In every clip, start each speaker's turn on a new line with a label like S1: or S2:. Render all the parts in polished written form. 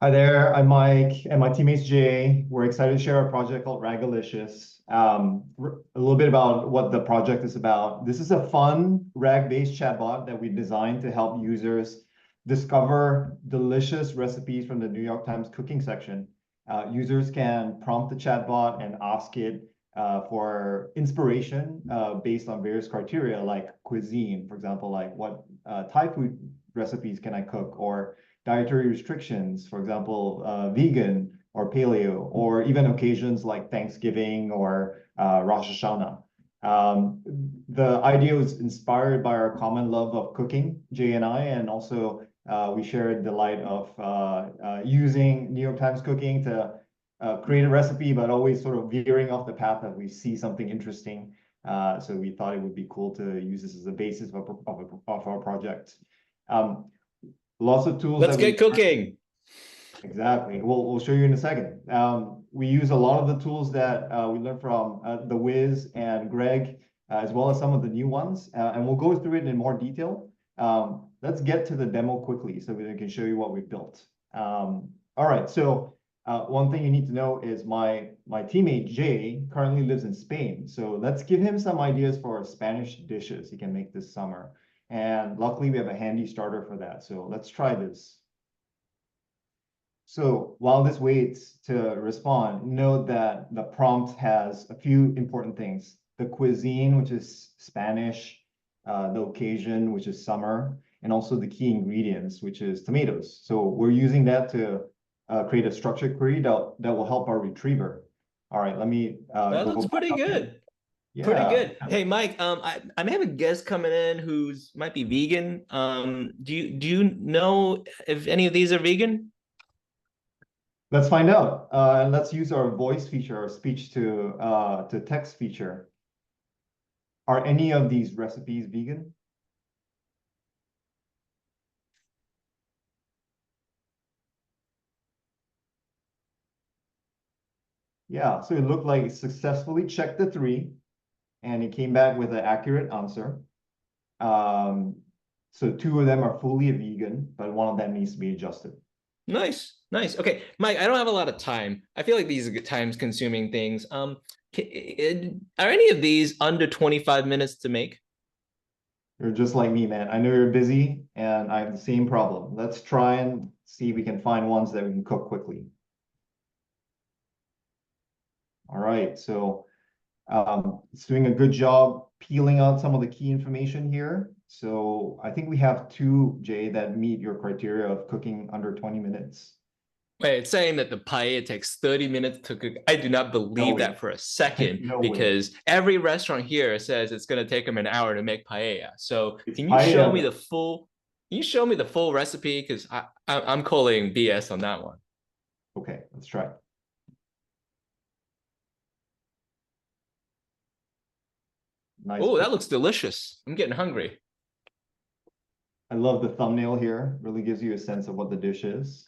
S1: Hi there, I'm Mike, and my teammate's Jay. We're excited to share our project called RAGalicious. A little bit about what the project is about. This is a fun RAG-based chatbot that we designed to help users discover delicious recipes from the New York Times Cooking section. Users can prompt the chatbot and ask it for inspiration based on various criteria like cuisine, for example, like what Thai food recipes can I cook, or dietary restrictions, for example, vegan or paleo, or even occasions like Thanksgiving or Rosh Hashanah. The idea was inspired by our common love of cooking, Jay and I, and also we shared the delight of using New York Times Cooking to create a recipe, but always sort of veering off the path that we see something interesting. So we thought it would be cool to use this as a basis of our project. Lots of tools
S2: Let's get cooking.
S1: Exactly. We'll show you in a second. We use a lot of the tools that we learned from the Wiz and Greg, as well as some of the new ones, and we'll go through it in more detail. Let's get to the demo quickly so we can show you what we've built. All right, so one thing you need to know is my teammate Jay currently lives in Spain, so let's give him some ideas for Spanish dishes he can make this summer. And luckily, we have a handy starter for that. So let's try this. So while this waits to respond, note that the prompt has a few important things. The cuisine, which is Spanish, the occasion, which is summer, and also the key ingredients, which is tomatoes. So we're using that to create a structured query that will help our retriever. All right, let me
S2: That looks pretty good.
S1: Yeah.
S2: Pretty good. Hey, Mike, I may have a guest coming in who's might be vegan. Do you know if any of these are vegan?
S1: Let's find out. And let's use our voice feature, our speech to text feature. Are any of these recipes vegan? Yeah, so it looked like it successfully checked the three, and it came back with an accurate answer. So two of them are fully vegan, but one of them needs to be adjusted.
S2: Nice, nice. Okay, Mike, I don't have a lot of time. I feel like these are time-consuming things. Are any of these under 25 minutes to make?
S1: You're just like me, man. I know you're busy, and I have the same problem. Let's try and see if we can find ones that we can cook quickly. All right, so it's doing a good job peeling out some of the key information here. So I think we have two, Jay, that meet your criteria of cooking under 20 minutes.
S2: Wait, it's saying that the paella takes 30 minutes to cook. I do not believe that for a second, because every restaurant here says it's going to take them an hour to make paella. So can you show me the full? Can you show me the full recipe? Because I'm calling BS on that one.
S1: Okay, let's try.
S2: Nice. Oh, that looks delicious. I'm getting hungry.
S1: I love the thumbnail here. Really gives you a sense of what the dish is.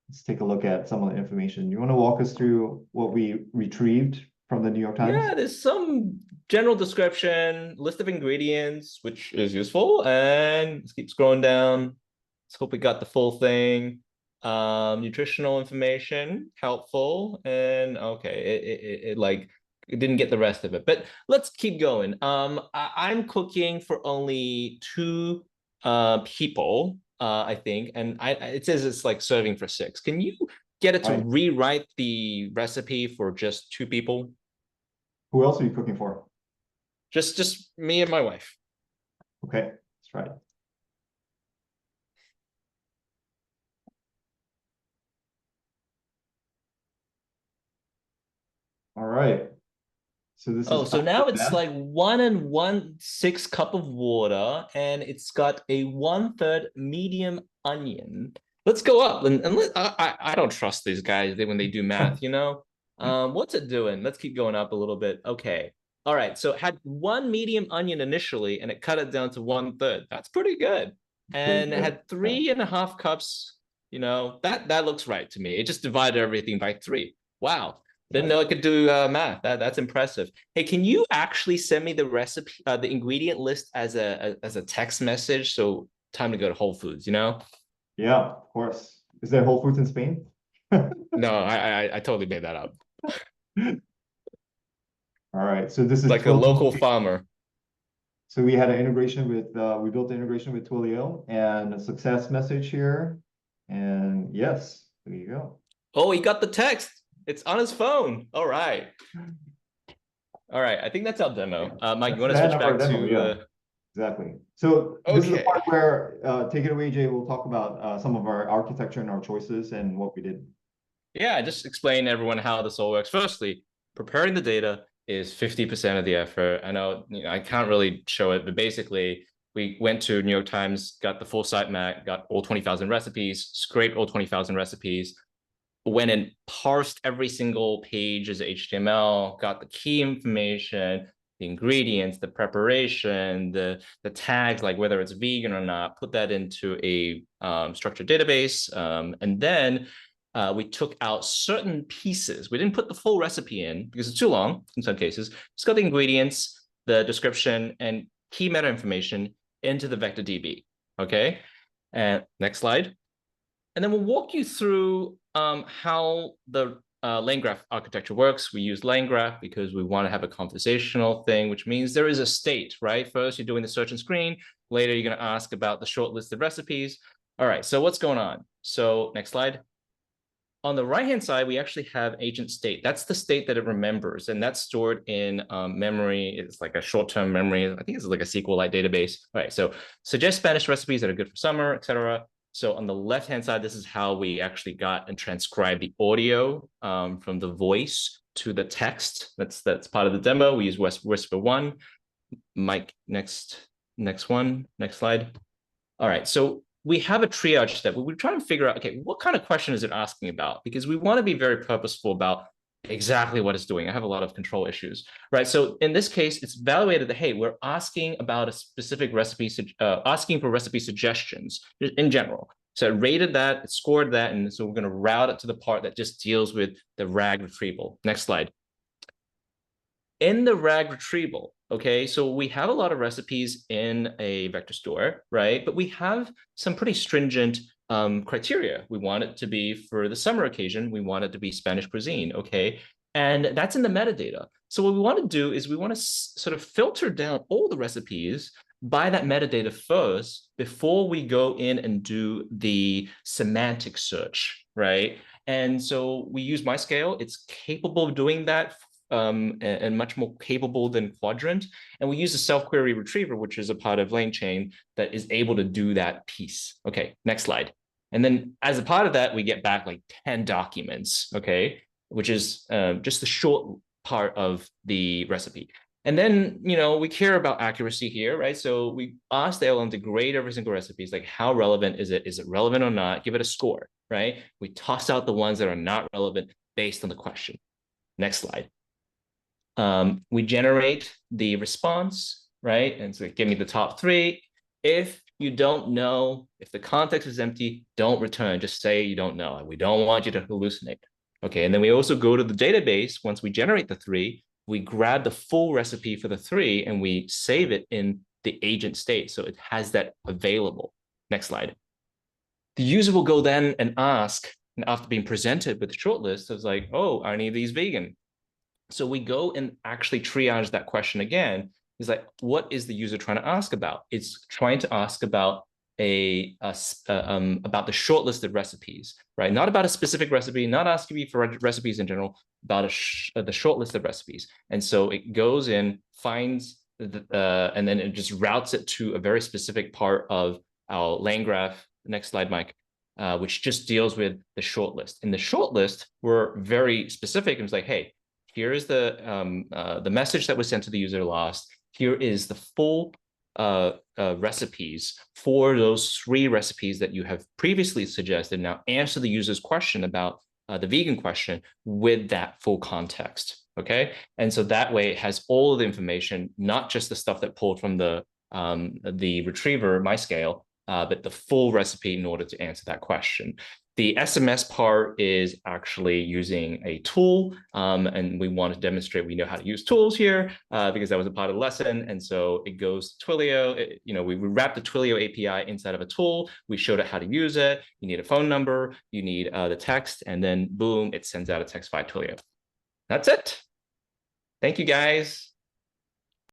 S1: Let's take a look at some of the information. You want to walk us through what we retrieved from the New York Times?
S2: Yeah, there's some general description, list of ingredients, which is useful. And let's keep scrolling down. Let's hope we got the full thing. Nutritional information, helpful. And okay, it didn't get the rest of it, but let's keep going. I'm cooking for only two people, I think, and it says it's like serving for 6. Can you get it to rewrite the recipe for just 2 people?
S1: Who else are you cooking for?
S2: Just me and my wife.
S1: Okay, let's try it. All right. So this is
S2: so now it's like 1 1/6 cup of water, and it's got a 1/3 medium onion. Let's go up, and I don't trust these guys when they do math, you know? What's it doing? Let's keep going up a little bit. Okay. All right. So it had 1 medium onion initially, and it cut it down to 1/3. That's pretty good. And it had 3.5 cups. You know, that looks right to me. It just divided everything by 3. Wow. Didn't know I could do math. That's impressive. Hey, can you actually send me the recipe, the ingredient list as a text message? So time to go to Whole Foods, you know?
S1: Yeah, of course. Is there Whole Foods in Spain?
S2: No, I totally made that up.
S1: All right, so this is
S2: Like a
S1: Twilio.
S2: local farmer.
S1: So we had an integration with, we built the integration with Twilio and a success message here. And yes, there you go.
S2: Oh, he got the text. It's on his phone. All right. All right. I think that's our demo. Mike, you want to switch back to the...
S1: Exactly. So this is the
S2: Okay.
S1: part where, take it away, Jay. We'll talk about some of our architecture and our choices and what we did.
S2: Yeah, just explain to everyone how this all works. Firstly, preparing the data is 50% of the effort. I know, I can't really show it, but basically we went to New York Times, got the full sitemap, got all 20,000 recipes, scraped all 20,000 recipes, went and parsed every single page as HTML, got the key information, the ingredients, the preparation, the tags, like whether it's vegan or not, put that into a structured database. And then we took out certain pieces. We didn't put the full recipe in because it's too long in some cases. Just got the ingredients, the description, and key meta information into the vector DB. Okay. And next slide. And then we'll walk you through how the LangGraph architecture works. We use LangGraph because we want to have a conversational thing, which means there is a state, right? First, you're doing the search and screen. Later, you're going to ask about the shortlisted recipes. All right, so what's going on? So next slide. On the right-hand side, we actually have agent state. That's the state that it remembers, and that's stored in memory. It's like a short-term memory. I think it's like a SQLite database. All right, so suggest Spanish recipes that are good for summer, etc. So on the left-hand side, this is how we actually got and transcribed the audio from the voice to the text. That's part of the demo. We use Whisper 1. Mike, next one, next slide. All right, so we have a triage step. We're trying to figure out, okay, what kind of question is it asking about? Because we want to be very purposeful about exactly what it's doing. I have a lot of control issues, right? So in this case, it's evaluated that, hey, we're asking about a specific recipe, asking for recipe suggestions in general. So it rated that, it scored that, and so we're going to route it to the part that just deals with the RAG retrieval. Next slide. In the RAG retrieval, okay, so we have a lot of recipes in a vector store, right? But we have some pretty stringent criteria. We want it to be for the summer occasion. We want it to be Spanish cuisine, okay? And that's in the metadata. So what we want to do is we want to sort of filter down all the recipes by that metadata first before we go in and do the semantic search, right? And so we use MyScale. It's capable of doing that and much more capable than Quadrant. And we use a self-query retriever, which is a part of LangChain that is able to do that piece. Okay, next slide. And then as a part of that, we get back like 10 documents, okay, which is just the short part of the recipe. And then, we care about accuracy here, right? So we ask the LLM to grade every single recipe. It's like, how relevant is it? Is it relevant or not? Give it a score, right? We toss out the ones that are not relevant based on the question. Next slide. We generate the response, right? And so give me the top 3. If you don't know, if the context is empty, don't return. Just say you don't know. We don't want you to hallucinate. Okay, and then we also go to the database. Once we generate the 3, we grab the full recipe for the 3 and we save it in the agent state. So it has that available. Next slide. The user will go then and ask, and after being presented with the shortlist, it's like, oh, are any of these vegan? So we go and actually triage that question again. It's like, what is the user trying to ask about? It's trying to ask about about the shortlisted recipes, right? Not about a specific recipe, not asking me for recipes in general, about the shortlisted recipes. And so it goes in, finds, and then it just routes it to a very specific part of our LangGraph. Next slide, Mike. Which just deals with the shortlist. In the shortlist, we're very specific. It's like, hey, here is the message that was sent to the user last. Here is the full recipes for those 3 recipes that you have previously suggested. Now answer the user's question about the vegan question with that full context, okay? And so that way it has all of the information, not just the stuff that pulled from the retriever, MyScale, but the full recipe in order to answer that question. The SMS part is actually using a tool, and we want to demonstrate we know how to use tools here because that was a part of the lesson. And so it goes to Twilio. We wrap the Twilio API inside of a tool. We showed it how to use it. You need a phone number, you need the text, and then boom, it sends out a text via Twilio. That's it. Thank you, guys.